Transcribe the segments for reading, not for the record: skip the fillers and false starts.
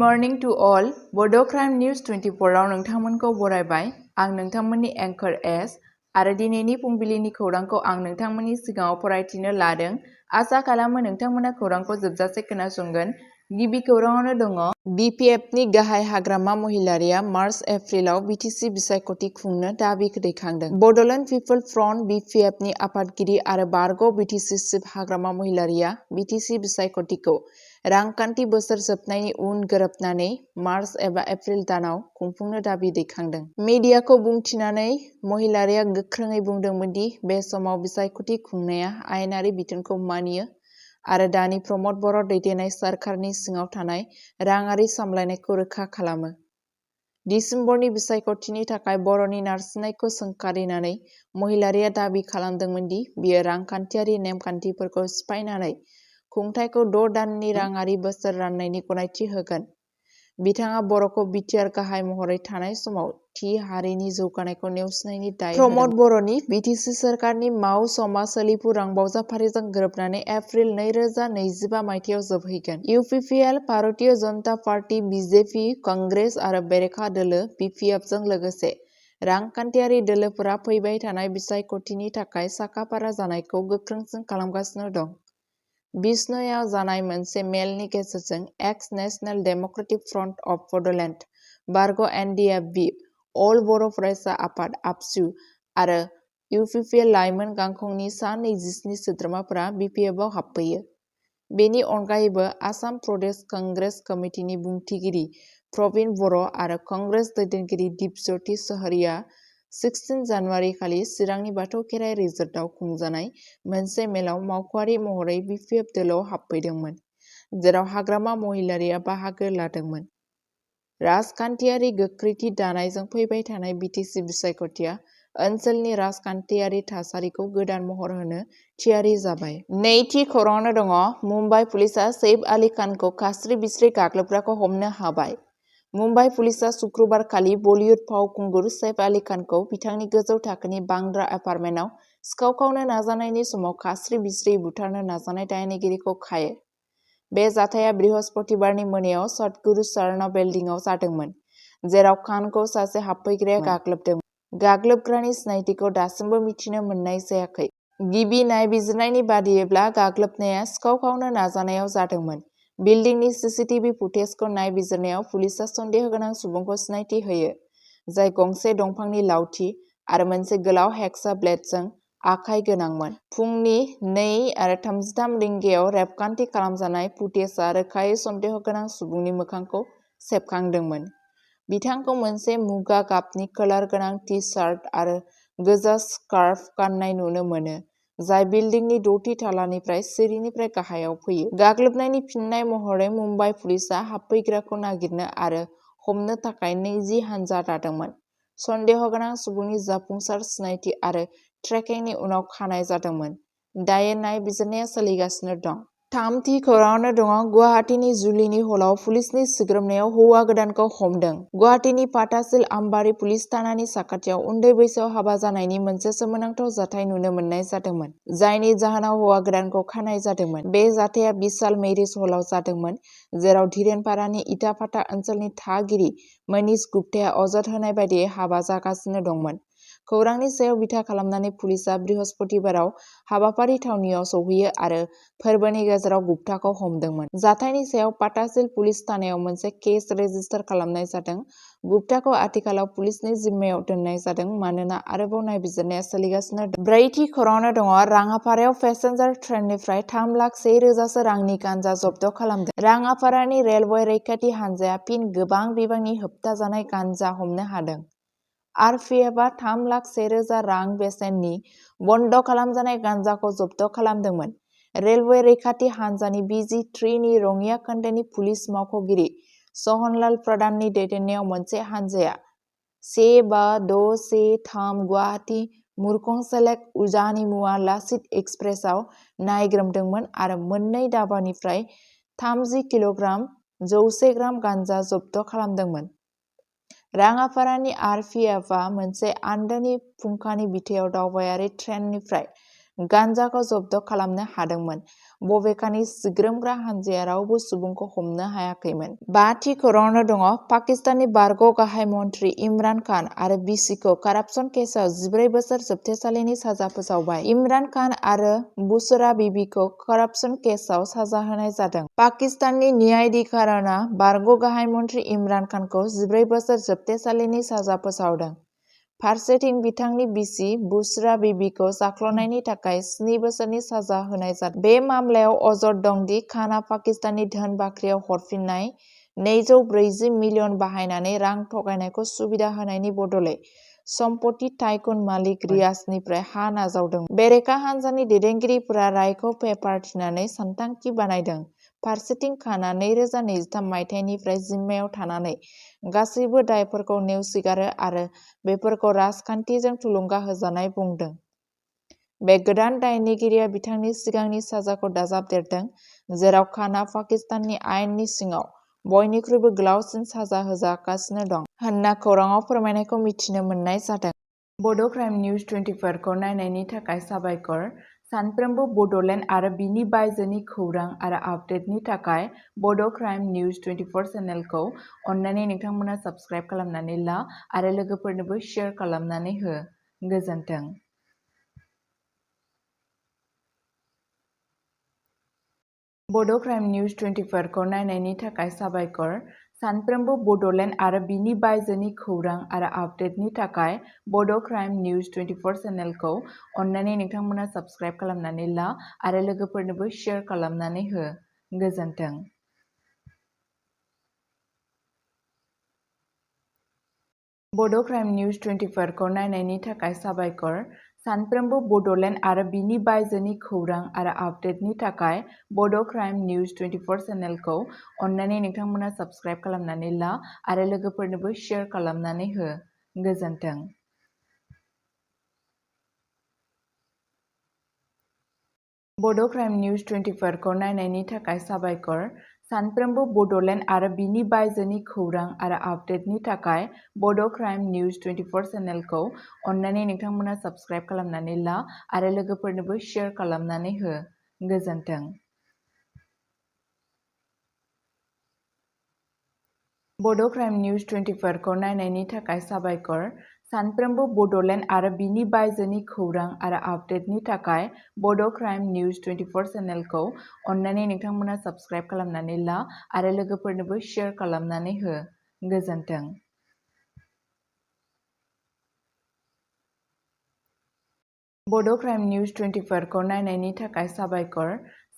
morning to all. Bodo News 24 आव नोंथांमोनखौ बरायबाय। आं नोंथांमोननि एंकर एस आरो दिनैनि फुंबिलिनि खौरांखौ आं नोंथांमोननि सिगाङाव फरायथिनो लादों। आसा खालामो नोंथांमोना खौरांखौ जोबजासे खोनासंगोन। गिबि खौराङावनो दङ BPFनि गाहाय हाग्रामा महिलारिया मार्च एप्रिलाव BTC बिसायख'थि खुंनो दाबि दैखांदों। बड'लेण्ड पिपल फ्रन्ट BPFनि आफादगिरि आरो बारग' BTC चिफ हाग्रामा महिलारिया BTC बिसायख'थिखौ रांखान्थि बोसोर जोबनायनि उन गोरोबनानै मार्च एबा एप्रिल दानाव खुंफुंनो दाबि दैखांदों। मिडियाखौ बुंथिनानै महिलारिया गोख्रोङै बुंदोंमोन दि बे समाव बिसायख'थि खुंनाया आयेनारि बिथोनखौ मानियो आरो दानि प्रमद बर' दैदेननाय सोरखारनि सिङाव थानाय राङारि सामलायनायखौ रोखा खालामो। दिसेम्बरनि बिसायख'थिनि थाखाय बर'नि नारसिननायखौ सोंखारिनानै महिलारिया दाबि खालामदोंमोन दि बियो रांखान्थियारि नेमखान्थिफोरखौ सिफायनानै खुंथायखौ 6 दाननि राङारि बोसोर राननायनि गनायथि होगोन। बिथाङा बर'खौ BTR गाहाय महरै थानाय समाव थि हारिनि जौगानायखौ नेवसिनायनि दाय होदों। प्रमद बर'नि BTC सोरखारनि मावसमा सोलिफु रांबावजाफारिजों गोरोबनानै एप्रिल 2025 मायथाइयाव जोबहैगोन। UPPL, Bharatiya Janata party, BJP, Congress आरो बेरेखा दोलो BPFजों लोगोसे रांखान्थियारि दोलोफोरा फैबाय थानाय बिसायख'थिनि थाखाय साखाफारा जानायखौ गोख्रोंसिन खालामगासिनो दं। बिजन'आव जानाय मोनसे मेलनि गेजेरजों ex National Democratic Front of Bodoland, बारग' NDFB, अल बर' फरायसा आफाद (आबसु) आरो UPPL लाइमोन गांखंनि सा 27 सोद्रोमाफोरा BPFआव हाबफैयो। बेनि अनगायैबो आसाम प्रदेश कंग्रेस कमिटिनि बुंथिगिरि प्रबिन बर' आरो कंग्रेस दैदेनगिरि दिपज्यति चहरिया 16 जानुवारि खालि चिरांनि बाथौ खेराइ रिजर्टआव खुंजानाय मोनसे मेलाव मावख'आरि महरै BPF दोलोआव हाबफैदोंमोन, जेराव हाग्रामा महिलारिया बाहागो लादोंमोन। राजखान्थियारि गोख्रैथि दानायजों फैबाय थानाय BTC बिसायख'थिया ओनसोलनि राजखान्थियारि थासारिखौ गोदान महर होनो थियारि जाबाय। नैथि खौराङावनो दङ मुम्बाइ पुलिसआ सैफ आली खानखौ खास्रि-बिस्रि गाग्लोबग्राखौ हमनो हाबाय। मुम्बाइ पुलिसआ शुक्रबारखालि बलिउड फावखुंगुर सैफ आली खानखौ बिथांनि गोजौ थाखोनि बांद्रा एपार्टमेन्टआव सिखाव खावनो नाजानायनि समाव खास्रि-बिस्रि बुथारनो नाजानाय दायनिगिरिखौ खायो। बे जाथाया बृहस्पतिबारनि मोनायाव सतगुरु शरण बिल्डिंआव जादोंमोन, जेराव खानखौ सासे हाबफैग्राया गाग्लोबदोंमोन। गाग्लोबग्रानि सिनायथिखौ दासिमबो मिथिनो मोननाय जायाखै। गिबि नायबिजिरनायनि बादियैब्ला गाग्लोबनाया सिखाव खावनो नाजानायाव जादोंमोन। बिल्डिंनि CCTV फुटेजखौ नायबिजिरनायाव पुलिसआ सन्देहगोनां सुबुंखौ सिनायथि होयो, जाय गंसे दंफांनि लावथि आरो मोनसे गोलाव हेक्सा ब्लेडजों आखाइ गोनांमोन। फुंनि 2:33 रिंगायाव रेबगान्थि खालामजानाय फुटेजआ रोखायै सन्देहगोनां सुबुंनि मोखांखौ सेबखांदोंमोन। बिथांखौ मोनसे मुगा गाबनि कलार गोनां टि-शार्ट आरो गोजा स्कार्फ गाननाय नुनो मोनो, जाय बिल्डिंनि 6थि थालानिफ्राय सिरिनिफ्राय गाहायाव फैयो। गाग्लोबनायनि फिननाय महरै मुम्बाइ पुलिसआ हाबफैग्राखौ नागिरनो आरो हमनो थाखाय 20 हानजा दादोंमोन। सन्देहगोनां सुबुंनि जाफुंसार सिनायथि आरो ट्रेकिंनि उनाव खानाय जादोंमोन। दायो नायबिजिरनाया सोलिगासिनो दं। थामथि खौराङावनो दङ गुवाहाटीनि जुलिनि हलाव पुलिसनि सिग्रोमनायाव हौवा गोदानखौ हमदों। गुवाहाटीनि फाथासिल आमबारि पुलिस थानानि साखाथियाव उन्दै बैसोआव हाबा जानायनि मोनसे सोमोनांथाव जाथाय नुनो मोननाय जादोंमोन, जायनि जाहोनाव हौवा गोदानखौ खानाय जादोंमोन। बे जाथाया बिशाल मेरिज हलाव जादोंमोन, जेराव धीरेनपारानि इटाफाथा ओनसोलनि थागिरि मनीष गुप्ताया अजद होनाय बायदियै हाबा जागासिनो दंमोन। खौरांनि सायाव बिथा खालामनानै पुलिसआ बृहस्पतिबाराव हाबाफारि थावनियाव सौहैयो आरो फोरबोनि गेजेराव गुप्ताखौ हमदोंमोन। जाथायनि सायाव पाटासिल पुलिस थानायाव मोनसे केस रेजिस्टार खालामनाय जादों। गुप्ताखौ आथिखालाव पुलिसनि जिम्मायाव दोननाय जादों मानोना आरोबाव नायबिजिरनाया सोलिगासिनो दं। ब्रैथि खौराङावनो दङ राङापारायाव पेसेन्जार ट्रेननिफ्राय 3,01,000 सो रांनि गांजा जब्द खालामदों। राङापारानि रेलवे रैखाथि हानजाया फिन गोबां बिबांनि होबथाजानाय गांजा हमनो हादों। RPFआ 3,01,000 रां बेसेननि बन्द खालामजानाय गांजाखौ जब्द खालामदोंमोन। रेलवे रैखाथि हानजानि BG3 नि रङिया खोन्दोनि पुलिस मावख'गिरि सहनलाल प्रधाननि दैदेननायाव मोनसे हानजाया 15,613 गुवाहाटी मुरखंसेलेक उजानिमुवा लाचित एक्सप्रेसआव नायग्रोमदोंमोन आरो मोननै दाबानिफ्राय 30 किल'ग्राम 100 ग्राम गांजा जब्द खालामदोंमोन। राङापारानि RPFआ मोनसे आन्दोनि फुंखानि बिथायाव दावबायारि ट्रेननिफ्राय गान्जाखौ जब्द खालामनो हादोंमोन। बबेखानि सिग्रोमग्रा हानजाया रावबो सुबुंखौ हमनो हायाखैमोन। बाथि खौराङावनो दङ पाकिस्ताननि बारग' गाहाय मन्थ्रि इमरान खान आरो बिसिखौ कारापसन केसआव 14 बोसोर जोबथेसालिनि साजा फोसावबाय। इमरान खान आरो बुशरा बिबिखौ कारापसन केसआव साजा होनाय जादों। पाकिस्ताननि न्यायाधिकरना बारग' गाहाय मन्थ्रि इमरान खानखौ 14 बोसोर जोबथेसालिनि साजा फोसावदों। फारसेथिं बिथांनि बिसि बुशरा बिबिखौ जाख्ल'नायनि थाखाय 7 बोसोरनि साजा होनाय जादों। बे मामलायाव अजद दं दि खानआ पाकिस्ताननि धोन बाख्रियाव हरफिननाय 240 मिलियन बाहायनानै रां थगायनायखौ सुबिदा होनायनि बदलै सम्पति टाइकुन मालिक रियाजनिफ्राय हा नाजावदोंमोन। बेरेखा हान्जानि दैदेनगिरिफोरा रायखौ फेरफाथिनानै सानथांखि बानायदों। फारसेथिं खानआ 2023 मायथाइनिफ्राय जिम्मायाव थानानै गासैबो दायफोरखौ नेवसिगारो आरो बेफोरखौ राजखान्थिजों थुलुंगा होजानाय बुंदों। बे गोदान दायनिगिरिया बिथांनि सिगांनि साजाखौ दाजाबदेरदों, जेराव खानआ पाकिस्ताननि आयेननि सिङाव बयनिख्रुइबो गोलावसिन साजा होजागासिनो दं होनना खौराङाव फोरमायनायखौ मिथिनो मोननाय जादों। बड' क्राइम निउज 24 खौ नायनायनि थाखाय साबायखर। सानफ्रोमबो बड'लेण्ड आरो बिनि बायजोनि खौरां आरो आपडेटनि थाखाय बड' क्राइम निउज 24 चेनेलखौ अन्नानै नोंथांमोना साबस्क्राइब खालामनानै ला आरो लोगोफोरनोबो शेयार खालामनानै हो। गोजोन्थों। बड' क्राइम निउज 24 खौ नायनायनि थाखाय साबायखर। सानफ्रोमबो बड'लेण्ड आरो बिनि बायजोनि खौरां आरो आपडेटनि थाखाय बड' क्राइम निउज 24 चेनेलखौ अन्नानै नोंथांमोना साबस्क्राइब खालामनानै ला आरो लोगोफोरनोबो शेयार खालामनानै हो। गोजोन्थों। बड' क्राइम निउज 24 खौ नायनायनि थाखाय साबायखर। सानफ्रोमबो बड'लेण्ड आरो बिनि बायजोनि खौरां आरो आपडेटनि थाखाय बड' क्राइम निउज 24 चेनेलखौ अन्नानै नोंथांमोना साबस्क्राइब खालामनानै ला आरो लोगोफोरनोबो शेयार खालामनानै हो। गोजोन्थों। बड' क्राइम निउज 24 खौ नायनायनि थाखाय साबायखर। सानफ्रोमबो बड'लेण्ड आरो बिनि बायजोनि खौरां आरो आपडेटनि थाखाय बड' क्राइम निउज 24 चेनेलखौ अन्नानै नोंथांमोना साबस्क्राइब खालामनानै ला आरो लोगोफोरनोबो शेयार खालामनानै हो। गोजोन्थों। बड' क्राइम निउज 24 खौ नायनायनि थाखाय साबायखर। सानफ्रोमबो बड'लेण्ड आरो बिनि बायजोनि खौरां आरो आपडेटनि थाखाय बड' क्राइम निउज 24 चेनेलखौ अन्नानै नोंथांमोना साबस्क्राइब खालामनानै ला आरो लोगोफोरनोबो शेयार खालामनानै हो। गोजोन्थों। बड' क्राइम निउज 24 खौ नायनायनि थाखाय साबायखर। सानफ्रोमबो बड'लेण्ड आरो बिनि बायजोनि खौरां आरो आपडेटनि थाखाय बड' क्राइम निउज 24 चेनेलखौ अन्नानै नोंथांमोना साबस्क्राइब खालामनानै ला आरो लोगोफोरनोबो शेयार खालामनानै हो। गोजोन्थों। बड' क्राइम निउज 24 खौ नायनायनि थाखाय साबायखर।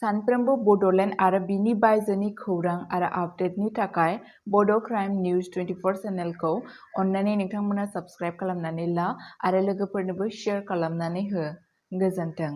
सानफ्रोमबो बड'लेण्ड आरो बिनि बायजोनि खौरां आरो आपडेटनि थाखाय बड' क्राइम निउज 24 चेनेलखौ अन्नानै नोंथांमोना साबस्क्राइब खालामनानै ला आरो लोगोफोरनोबो शेयार खालामनानै हो। गोजोन्थों।